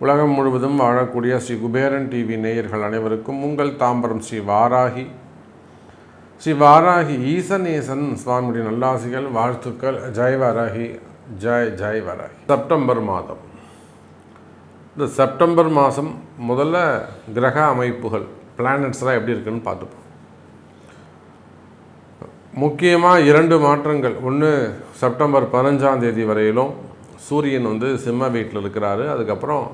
உலகம் முழுவதும் வாழக்கூடிய ஸ்ரீ குபேரன் டிவி நேயர்கள் அனைவருக்கும் உங்கள் தாம்பரம் ஸ்ரீ வாராகி ஈசனேசன் சுவாமியுடைய நல்லாசிகள், வாழ்த்துக்கள். ஜெய் வாராகி, ஜெய் வாராகி. செப்டம்பர் மாதம். இந்த செப்டம்பர் மாதம் முதல்ல கிரக அமைப்புகள், பிளானட்ஸ்லாம் எப்படி இருக்குன்னு பார்த்துப்போம். முக்கியமாக 2 மாற்றங்கள். ஒன்று, செப்டம்பர் 15ஆம் தேதி வரையிலும் சூரியன் சிம்ம வீட்டில் இருக்கிறாரு. அதுக்கப்புறம்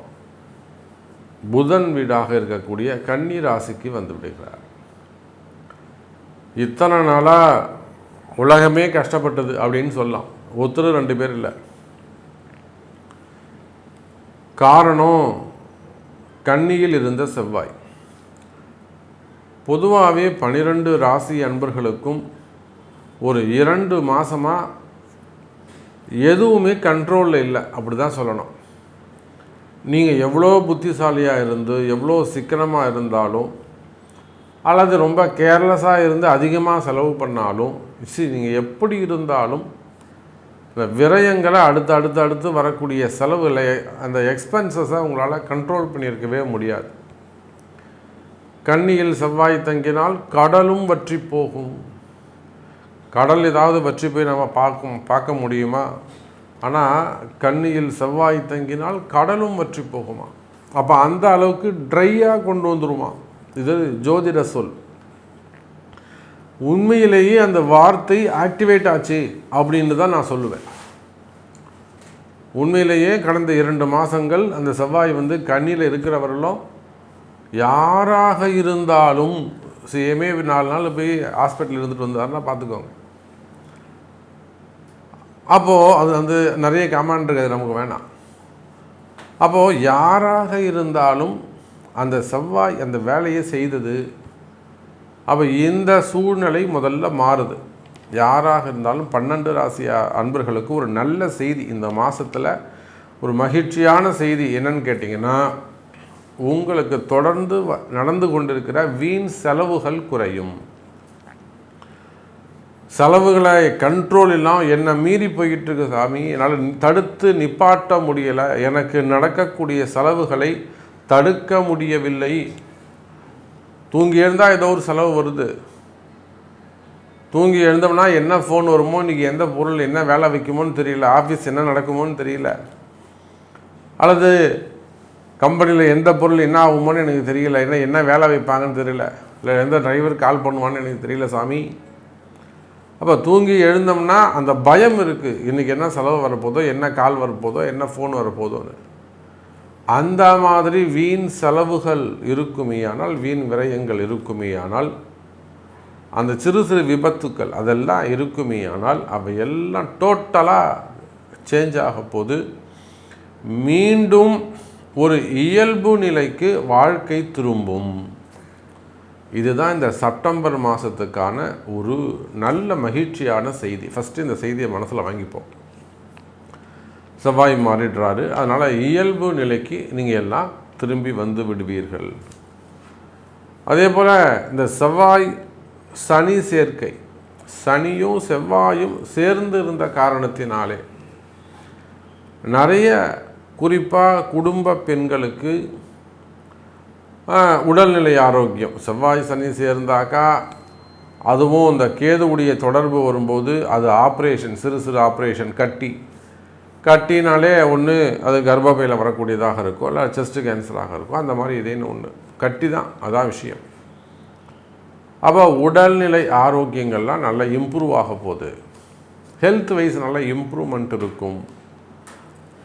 புதன் வீடாக இருக்கக்கூடிய கன்னி ராசிக்கு வந்து விடுகிறார். இத்தனை நாளாக உலகமே கஷ்டப்பட்டது அப்படின்னு சொல்லலாம். ஒருத்தர் 2 பேர் இல்லை. காரணம், கன்னியில் இருந்த செவ்வாய். பொதுவாகவே 12 ராசி அன்பர்களுக்கும் ஒரு 2 மாதமாக எதுவுமே கண்ட்ரோலில் இல்லை, அப்படி தான் சொல்லணும். நீங்கள் எவ்வளோ புத்திசாலியாக இருந்து எவ்வளோ சிக்கனமாக இருந்தாலும், அல்லது ரொம்ப கேர்லெஸ்ஸாக இருந்து அதிகமாக செலவு பண்ணாலும், நீங்கள் எப்படி இருந்தாலும் இந்த விரயங்களை அடுத்து வரக்கூடிய செலவுகளை, அந்த எக்ஸ்பென்சஸை உங்களால் கண்ட்ரோல் பண்ணியிருக்கவே முடியாது. கன்னியில் செவ்வாய் தங்கினால் கடலும் வற்றி போகும். கடல் ஏதாவது வற்றி போய் நம்ம பார்க்க முடியுமா? ஆனால் கன்னியில் செவ்வாய் தங்கினால் கடலும் வற்றி போகுமா? அப்போ அந்த அளவுக்கு ட்ரையாக கொண்டு வந்துருமா? இது ஜோதிட சொல். உண்மையிலேயே அந்த வார்த்தை ஆக்டிவேட் ஆச்சு அப்படின்னு தான் நான் சொல்லுவேன். உண்மையிலேயே கடந்த 2 மாதங்கள் அந்த செவ்வாய் கன்னியில் இருக்கிறவர்களும் யாராக இருந்தாலும், சேமே 4 நாள் போய் ஹாஸ்பிட்டல் இருந்துட்டு வந்தாருன்னா பார்த்துக்கோங்க. அப்போது அது நிறைய கமாண்ட் இருக்குது, நமக்கு வேணாம். அப்போது யாராக இருந்தாலும் அந்த செவ்வாய் அந்த வேலையை செய்தது. அப்போ இந்த சூழ்நிலை முதல்ல மாறுது. யாராக இருந்தாலும் 12 ராசி அன்பர்களுக்கு ஒரு நல்ல செய்தி இந்த மாதத்தில், ஒரு மகிழ்ச்சியான செய்தி என்னன்னு கேட்டிங்கன்னா, உங்களுக்கு தொடர்ந்து நடந்து கொண்டிருக்கிற வீண் செலவுகள் குறையும். செலவுகளை கண்ட்ரோல் இல்லாமல் என்ன மீறி போய்கிட்டு இருக்கு சாமி, என்னால் தடுத்து நிப்பாட்ட முடியலை, எனக்கு நடக்கக்கூடிய செலவுகளை தடுக்க முடியவில்லை. தூங்கி எழுந்தால் ஏதோ ஒரு செலவு வருது. தூங்கி எழுந்தோம்னா என்ன ஃபோன் வருமோ, இன்றைக்கி எந்த பொருள் என்ன வேலை வைக்குமோன்னு தெரியல, ஆஃபீஸ் என்ன நடக்குமோன்னு தெரியல, அல்லது கம்பெனியில் எந்த பொருள் என்ன ஆகுமோன்னு எனக்கு தெரியல, என்ன வேலை வைப்பாங்கன்னு தெரியல, இல்லை எந்த டிரைவர் கால் பண்ணுவான்னு எனக்கு தெரியல சாமி. அப்போ தூங்கி எழுந்தோம்னா அந்த பயம் இருக்குது, இன்றைக்கி என்ன செலவு வரப்போதோ, என்ன கால் வரப்போதோ, என்ன ஃபோன் வரப்போதோன்னு. அந்த மாதிரி வீண் செலவுகள் இருக்குமேயானால், வீண் விரயங்கள் இருக்குமேயானால், அந்த சிறு சிறு விபத்துக்கள் அதெல்லாம் இருக்குமேயானால், அவையெல்லாம் டோட்டலாக சேஞ்ச் ஆக போது மீண்டும் ஒரு இயல்பு நிலைக்கு வாழ்க்கை திரும்பும். இதுதான் இந்த செப்டம்பர் மாதத்துக்கான ஒரு நல்ல மகிழ்ச்சியான செய்தி. ஃபஸ்ட்டு இந்த செய்தியை மனசில் வாங்கிப்போம். செவ்வாய் மாறிடுறாரு, அதனால் இயல்பு நிலைக்கு நீங்கள் எல்லாம் திரும்பி வந்து விடுவீர்கள். அதே போல் இந்த செவ்வாய் சனி சேர்க்கை, சனியும் செவ்வாயும் சேர்ந்து இருந்த காரணத்தினாலே நிறைய குறிப்பாக குடும்ப பெண்களுக்கு உடல்நிலை ஆரோக்கியம், செவ்வாய் சனி சேர்ந்தாக்கா அதுவும் இந்த கேதுவுடைய தொடர்பு வரும்போது அது ஆப்ரேஷன், சிறு சிறு ஆப்ரேஷன், கட்டினாலே ஒன்று அது கர்ப்பப்பையில் வரக்கூடியதாக இருக்கும், இல்லை செஸ்ட்டு கேன்சராக இருக்கும், அந்த மாதிரி இதேன்னு ஒன்று கட்டி தான், அதான் விஷயம். அப்போ உடல்நிலை ஆரோக்கியங்கள்லாம் நல்லா இம்ப்ரூவ் ஆக போகுது. ஹெல்த் வைஸ் நல்ல இம்ப்ரூவ்மெண்ட் இருக்கும்.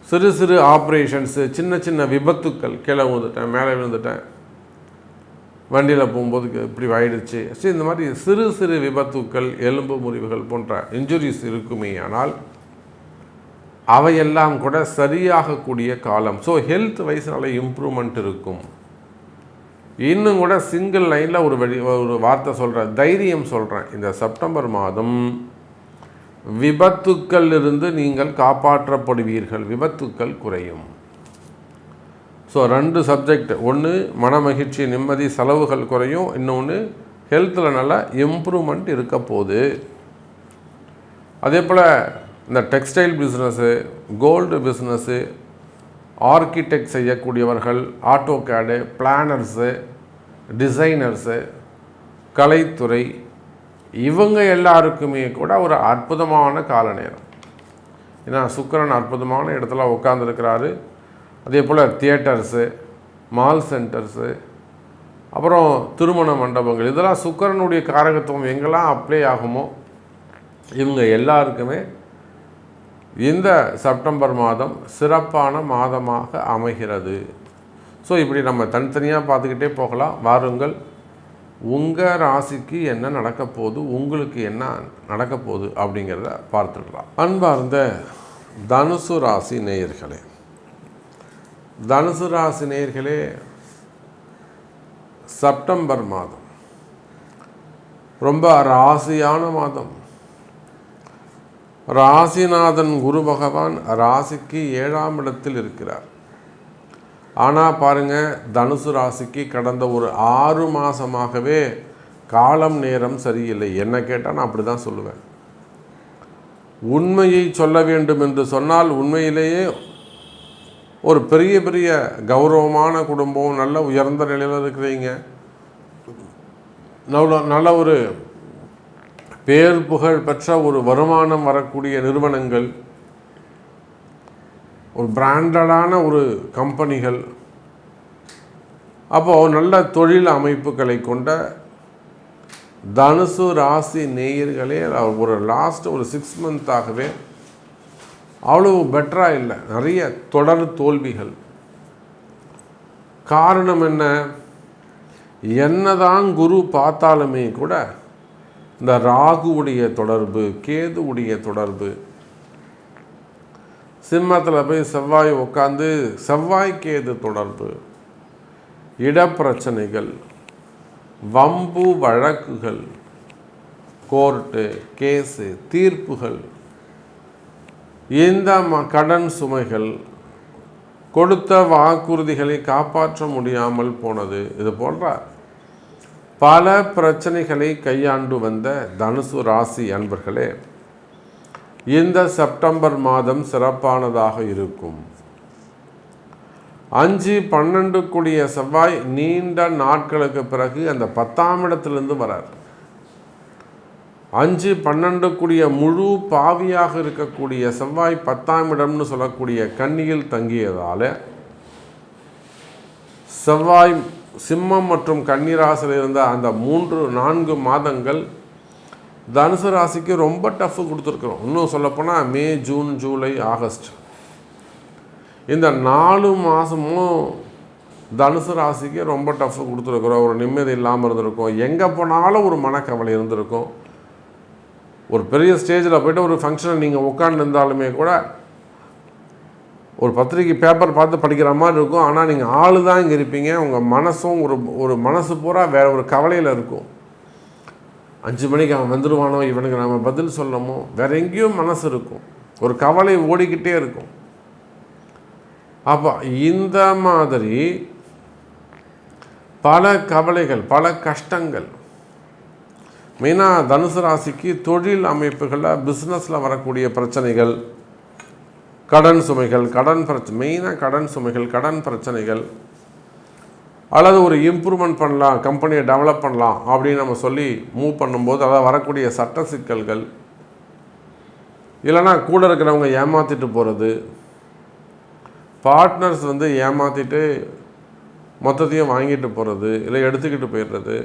சிறு சிறு ஆப்ரேஷன்ஸு, சின்ன சின்ன விபத்துக்கள், கீழே விழுந்துட்டேன், மேலே விழுந்துட்டேன், வண்டியில் போகும்போது இப்படி ஆயிடுச்சு, சரி, இந்த மாதிரி சிறு சிறு விபத்துக்கள், எலும்பு முறிவுகள் போன்ற இன்ஜுரிஸ் இருக்குமே, ஆனால் அவையெல்லாம் கூட சரியாகக்கூடிய காலம். ஸோ ஹெல்த் வைஸ் நல்ல இம்ப்ரூவ்மெண்ட் இருக்கும். இன்னும் கூட சிங்கிள் லைனில் ஒரு வார்த்தை சொல்கிறேன், தைரியம் சொல்கிறேன். இந்த செப்டம்பர் மாதம் விபத்துக்கள் இருந்து நீங்கள் காப்பாற்றப்படுவீர்கள், விபத்துக்கள் குறையும். ஸோ 2 சப்ஜெக்ட், ஒன்று மன மகிழ்ச்சி, நிம்மதி, செலவுகள் குறையும், இன்னொன்று ஹெல்த்தில் நல்ல இம்ப்ரூவ்மெண்ட் இருக்க போகுது. அதே போல் இந்த textile business, gold business, architect செய்யக்கூடியவர்கள், ஆட்டோகேடு, பிளானர்ஸு, டிசைனர்ஸு, கலைத்துறை, இவங்க எல்லாருக்குமே கூட ஒரு அற்புதமான கால நேரம். ஏன்னா சுக்கிரன் அற்புதமான இடத்துல உட்காந்துருக்கிறாரு. அதே போல் தியேட்டர்ஸு, மால் சென்டர்ஸு, அப்புறம் திருமண மண்டபங்கள், இதெல்லாம் சுக்கிரனுடைய காரகத்துவம் எங்கெல்லாம் அப்ளை ஆகுமோ இவங்க எல்லாருக்குமே இந்த செப்டம்பர் மாதம் சிறப்பான மாதமாக அமைகிறது. ஸோ இப்படி நம்ம தனித்தனியாக பார்த்துக்கிட்டே போகலாம். வாருங்கள், உங்கள் ராசிக்கு என்ன நடக்க போகுது, உங்களுக்கு என்ன நடக்க போகுது அப்படிங்கிறத பார்த்துடலாம். அன்பார்ந்த தனுசு ராசி நேயர்களே, தனுசு ராசி நேயர்களே, செப்டம்பர் மாதம் ரொம்ப ராசியான மாதம். ராசிநாதன் குரு பகவான் ராசிக்கு 7ஆம் இடத்தில் இருக்கிறார். ஆனால் பாருங்கள், தனுசு ராசிக்கு கடந்த ஒரு 6 மாதமாகவே காலம் நேரம் சரியில்லை. என்ன கேட்டால் நான் அப்படி தான் சொல்லுவேன். உண்மையை சொல்ல வேண்டும் என்று சொன்னால் உண்மையிலேயே ஒரு பெரிய பெரிய கௌரவமான குடும்பம், நல்ல உயர்ந்த நிலையில் இருக்கிறீங்க, நல்ல ஒரு பேர் புகழ் பெற்ற ஒரு வருமானம் வரக்கூடிய நிறுவனங்கள், ஒரு பிராண்டடான ஒரு கம்பெனிகள், அப்போது நல்ல தொழில் அமைப்புகளை கொண்ட தனுசு ராசி நேயர்களே ஒரு லாஸ்ட் ஒரு 6 மந்த்தாகவே அவ்வளவு பெட்டராக இல்லை. நிறைய தொடர் தோல்விகள். காரணம் என்ன? என்னதான் குரு பார்த்தாலுமே கூட இந்த ராகுவுடைய தொடர்பு, கேதுவுடைய தொடர்பு, சிம்மத்தில் போய் செவ்வாய் உட்காந்து செவ்வாய் கேது தொடர்பு, இடப்பிரச்சனைகள், வம்பு வழக்குகள், கோர்ட்டு கேஸு, தீர்ப்புகள், இந்த கடன் சுமைகள், கொடுத்த வாக்குறுதிகளை காப்பாற்ற முடியாமல் போனது, இது போன்ற பல பிரச்சனைகளை கையாண்டு வந்த தனுசு ராசி அன்பர்களே, இந்த செப்டம்பர் மாதம் சிறப்பானதாக இருக்கும். 5-12 கூடிய செவ்வாய் நீண்ட நாட்களுக்கு பிறகு அந்த 10ஆம் இடத்திலிருந்து வரார். 5-12 கூடிய முழு பாவியாக இருக்கக்கூடிய செவ்வாய் 10ஆம் இடம்னு சொல்லக்கூடிய கன்னியில் தங்கியதால் செவ்வாய் சிம்மம் மற்றும் கன்னிராசியில் இருந்த அந்த 3-4 மாதங்கள் தனுசு ராசிக்கு ரொம்ப டஃப்பு கொடுத்துருக்குறோம். இன்னும் சொல்லப்போனால் மே, ஜூன், ஜூலை, ஆகஸ்ட், இந்த 4 மாதமும் தனுசு ராசிக்கு ரொம்ப டஃப்பு கொடுத்துருக்குறோம். ஒரு நிம்மதி இல்லாமல் இருந்திருக்கும், எங்கே போனாலும் ஒரு மனக்கவலை இருந்திருக்கும். ஒரு பெரிய ஸ்டேஜில் போய்ட்டு ஒரு ஃபங்க்ஷனை நீங்கள் உட்காந்து இருந்தாலுமே கூட ஒரு பத்திரிக்கை பேப்பர் பார்த்து படிக்கிற மாதிரி இருக்கும். ஆனால் நீங்கள் ஆள் தான் இங்கே இருப்பீங்க, உங்கள் மனசும் ஒரு மனசு பூரா வேறு ஒரு கவலையில் இருக்கும். 5 மணிக்கு அவன் வந்துடுவானோ, இவனுக்கு நம்ம பதில் சொல்லணுமோ, வேறு எங்கேயும் மனசு இருக்கும், ஒரு கவலை ஓடிக்கிட்டே இருக்கும். அப்போ இந்த மாதிரி பல கவலைகள், பல கஷ்டங்கள், மெயினாக தனுசு ராசிக்கு தொழில் அமைப்புகளில் பிஸ்னஸில் வரக்கூடிய பிரச்சனைகள், கடன் சுமைகள், மெயினாக கடன் சுமைகள், கடன் பிரச்சனைகள், அல்லது ஒரு இம்ப்ரூவ்மெண்ட் பண்ணலாம், கம்பெனியை டெவலப் பண்ணலாம் அப்படின்னு நம்ம சொல்லி மூவ் பண்ணும்போது அதாவது வரக்கூடிய சட்ட சிக்கல்கள், இல்லைனா கூட இருக்கிறவங்க ஏமாற்றிட்டு போகிறது, பார்ட்னர்ஸ் ஏமாற்றிட்டு மொத்தத்தையும் வாங்கிட்டு போகிறது, இல்லை எடுத்துக்கிட்டு போயிடுறது,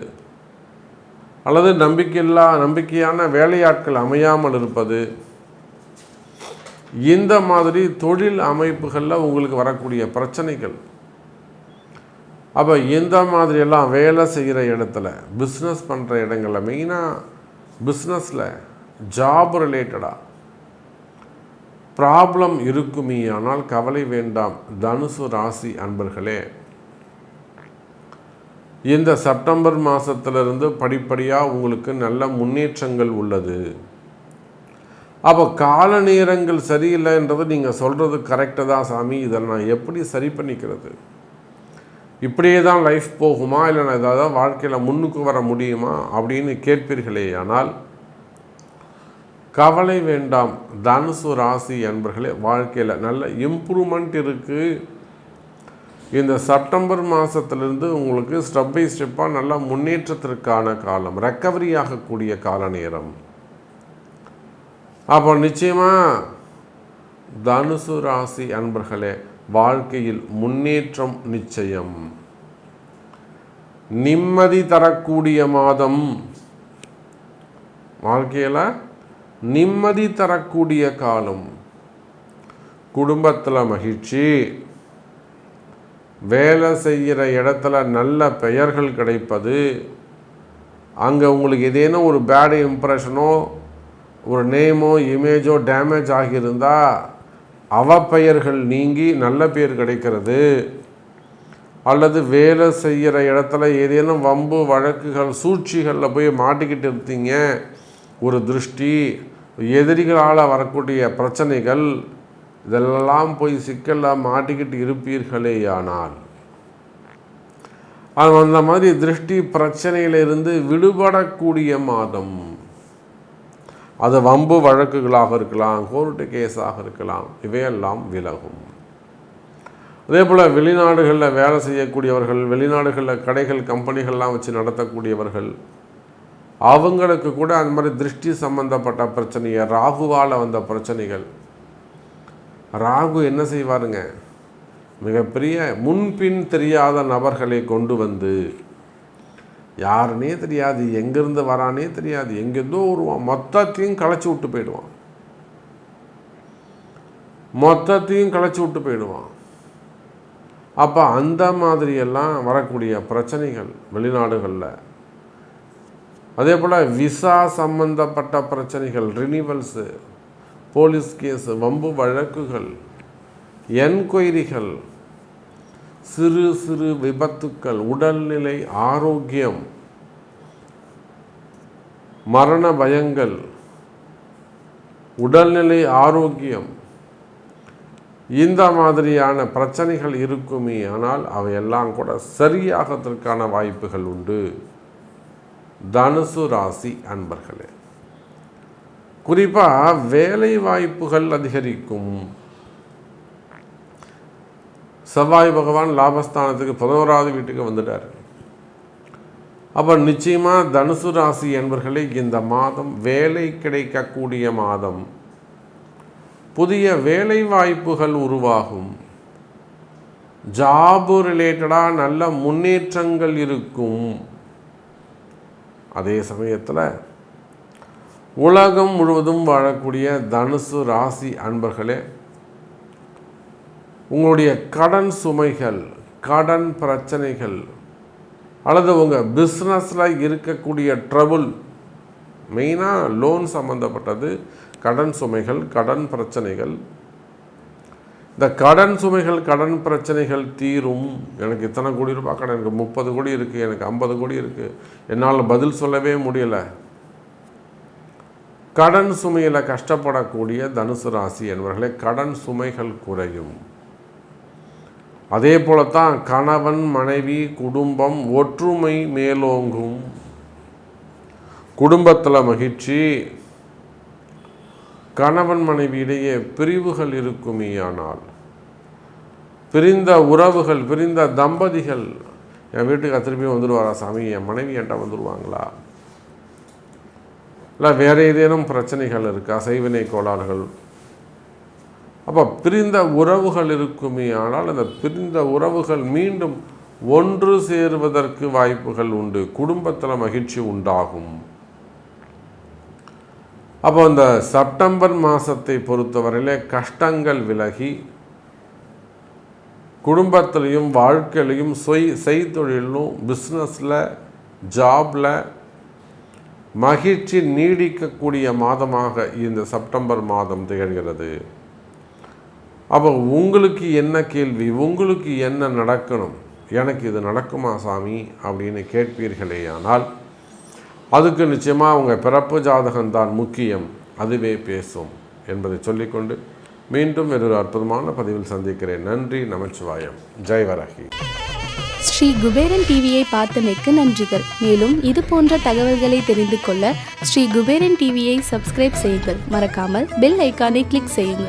அல்லது நம்பிக்கையான வேலையாட்கள் அமையாமல் இருப்பது, இந்த மாதிரி தொழில் அமைப்புகளில் உங்களுக்கு வரக்கூடிய பிரச்சனைகள். அப்போ இந்த மாதிரியெல்லாம் வேலை செய்கிற இடத்துல, பிஸ்னஸ் பண்ணுற இடங்களில், மெயினாக பிஸ்னஸில் ஜாப் ரிலேட்டடாக ப்ராப்ளம் இருக்குமே. ஆனால் கவலை வேண்டாம் தனுசு ராசி அன்பர்களே, இந்த செப்டம்பர் மாதத்திலிருந்து படிப்படியாக உங்களுக்கு நல்ல முன்னேற்றங்கள் உள்ளது. அப்போ கால நேரங்கள் சரியில்லைன்றது நீங்கள் சொல்கிறது கரெக்டு தான் சாமி, இதை நான் எப்படி சரி பண்ணிக்கிறது, இப்படியே தான் லைஃப் போகுமா, இல்லை நான் ஏதாவது வாழ்க்கையில் முன்னுக்கு வர முடியுமா அப்படின்னு கேட்பீர்களே. ஆனால் கவலை வேண்டாம். தனுசு ராசி அன்பர்களே, வாழ்க்கையில் நல்ல இம்ப்ரூவ்மெண்ட் இருக்குது. இந்த செப்டம்பர் மாதத்துலேருந்து உங்களுக்கு ஸ்டெப் பை ஸ்டெப்பாக நல்ல முன்னேற்றத்திற்கான காலம், ரெக்கவரி ஆகக்கூடிய கால நேரம். அப்போ நிச்சயமாக தனுசு ராசி அன்பர்களே, வாழ்க்கையில் முன்னேற்றம் நிச்சயம். நிம்மதி தரக்கூடிய மாதம், வாழ்க்கையில் நிம்மதி தரக்கூடிய காலம். குடும்பத்தில் மகிழ்ச்சி, வேலை செய்கிற இடத்துல நல்ல பெயர்கள் கிடைப்பது, அங்கே உங்களுக்கு ஏதேனும் ஒரு பேட் இம்ப்ரெஷனோ ஒரு நேமோ இமேஜோ டேமேஜ் ஆகியிருந்தால் அவப்பெயர்கள் நீங்கி நல்ல பேர் கிடைக்கிறது. அல்லது வேலை செய்கிற இடத்துல ஏதேனும் வம்பு வழக்குகள் சூழ்ச்சிகளில் போய் மாட்டிக்கிட்டு இருந்தீங்க, ஒரு திருஷ்டி, எதிரிகளால் வரக்கூடிய பிரச்சனைகள், இதெல்லாம் போய் சிக்கலில் மாட்டிக்கிட்டு இருப்பீர்களேயானால் அந்த மாதிரி திருஷ்டி பிரச்சனையிலிருந்து விடுபடக்கூடிய மாதம். அது வம்பு வழக்குகளாக இருக்கலாம், கோர்ட்டு கேஸாக இருக்கலாம், இவையெல்லாம் விலகும். அதே போல் வெளிநாடுகளில் வேலை செய்யக்கூடியவர்கள், வெளிநாடுகளில் கடைகள் கம்பெனிகள்லாம் வச்சு நடத்தக்கூடியவர்கள், அவங்களுக்கு கூட அந்த மாதிரி திருஷ்டி சம்பந்தப்பட்ட பிரச்சனையை, ராகுவால் வந்த பிரச்சனைகள். ராகு என்ன செய்வாருங்க, மிகப்பெரிய முன்பின் தெரியாத நபர்களை கொண்டு வந்து, யாருன்னே தெரியாது, எங்கேருந்து வரானே தெரியாது, எங்கேருந்தோ வருவான், மொத்தத்தையும் களைச்சி விட்டு போயிடுவான், மொத்தத்தையும் களைச்சி விட்டு போயிடுவான். அப்போ அந்த மாதிரியெல்லாம் வரக்கூடிய பிரச்சனைகள் வெளிநாடுகளில். அதே போல் விசா சம்பந்தப்பட்ட பிரச்சனைகள், ரினிவல்ஸு, போலீஸ் கேஸு, வம்பு வழக்குகள், என்கொயரிகள், சிறு சிறு விபத்துக்கள், உடல்நிலை ஆரோக்கியம், மரண பயங்கள், உடல்நிலை ஆரோக்கியம், இந்த மாதிரியான பிரச்சனைகள் இருக்குமே. ஆனால் அவையெல்லாம் கூட சரியாகத்திற்கான வாய்ப்புகள் உண்டு. தனுசு ராசி அன்பர்களே, குறிப்பாக வேலை வாய்ப்புகள் அதிகரிக்கும். செவ்வாய் பகவான் லாபஸ்தானத்துக்கு 11வது வீட்டுக்கு வந்துட்டார். அப்போ நிச்சயமாக தனுசு ராசி என்பர்களே, இந்த மாதம் வேலை கிடைக்கக்கூடிய மாதம். புதிய வேலை வாய்ப்புகள் உருவாகும். ஜாபு ரிலேட்டடாக நல்ல முன்னேற்றங்கள் இருக்கும். அதே சமயத்தில் உலகம் முழுவதும் வாழக்கூடிய தனுசு ராசி அன்பர்களே, உங்களுடைய கடன் சுமைகள், கடன் பிரச்சனைகள், அல்லது உங்கள் பிஸ்னஸில் இருக்கக்கூடிய ட்ரபுள், மெயினாக லோன் சம்மந்தப்பட்டது, கடன் சுமைகள், கடன் பிரச்சனைகள். இந்த கடன் சுமைகள், கடன் பிரச்சனைகள் தீரும். எனக்கு இத்தனை கோடி ரூபாய் கடன், எனக்கு 30 கோடி இருக்குது, எனக்கு 50 கோடி இருக்குது, என்னால் பதில் சொல்லவே முடியலை. கடன் சுமையில் கஷ்டப்படக்கூடிய தனுசு ராசி என்பவர்களே, கடன் சுமைகள் குறையும். அதே போலத்தான் கணவன் மனைவி குடும்பம் ஒற்றுமை மேலோங்கும். குடும்பத்தில் மகிழ்ச்சி. கணவன் மனைவி இடையே பிரிவுகள் இருக்குமே, ஆனால் பிரிந்த உறவுகள், பிரிந்த தம்பதிகள், என் வீட்டுக்கு திருப்பி வந்துடுவாரா சாமி, என் மனைவி என்கிட்ட வந்துடுவாங்களா, இல்லை வேறு ஏதேனும் பிரச்சனைகள் இருக்கா, செய்வினை கோளாறுகள். அப்போ பிரிந்த உறவுகள் இருக்குமே, ஆனால் அந்த பிரிந்த உறவுகள் மீண்டும் ஒன்று சேருவதற்கு வாய்ப்புகள் உண்டு. குடும்பத்தில் மகிழ்ச்சி உண்டாகும். அப்போ இந்த செப்டம்பர் மாதத்தை பொறுத்தவரையிலே கஷ்டங்கள் விலகி, குடும்பத்திலையும் வாழ்க்கையிலையும் செய்தொழிலும் பிஸ்னஸில் ஜாபில் மகிழ்ச்சி நீடிக்கக்கூடிய மாதமாக இந்த செப்டம்பர் மாதம் திகழ்கிறது. அப்போ உங்களுக்கு என்ன கேள்வி, உங்களுக்கு என்ன நடக்கணும், எனக்கு இது நடக்குமா சாமி அப்படின்னு கேட்பீர்களே, ஆனால் அதுக்கு நிச்சயமாக உங்கள் பிறப்பு ஜாதகம்தான் முக்கியம், அதுவே பேசும் என்பதை சொல்லிக்கொண்டு மீண்டும் வேறொரு அற்புதமான பதிவில் சந்திக்கிறேன். நன்றி, நமச்சிவாயம். ஜெய் வராகி. ஸ்ரீ குபேரன் டிவியை பார்த்தமைக்கு நன்றிகள். மேலும் இது போன்ற தகவல்களை தெரிந்து கொள்ள ஸ்ரீ குபேரன் டிவியை சப்ஸ்கிரைப் செய்யுங்கள். மறக்காமல் பெல் ஐக்கானை கிளிக் செய்யுங்கள்.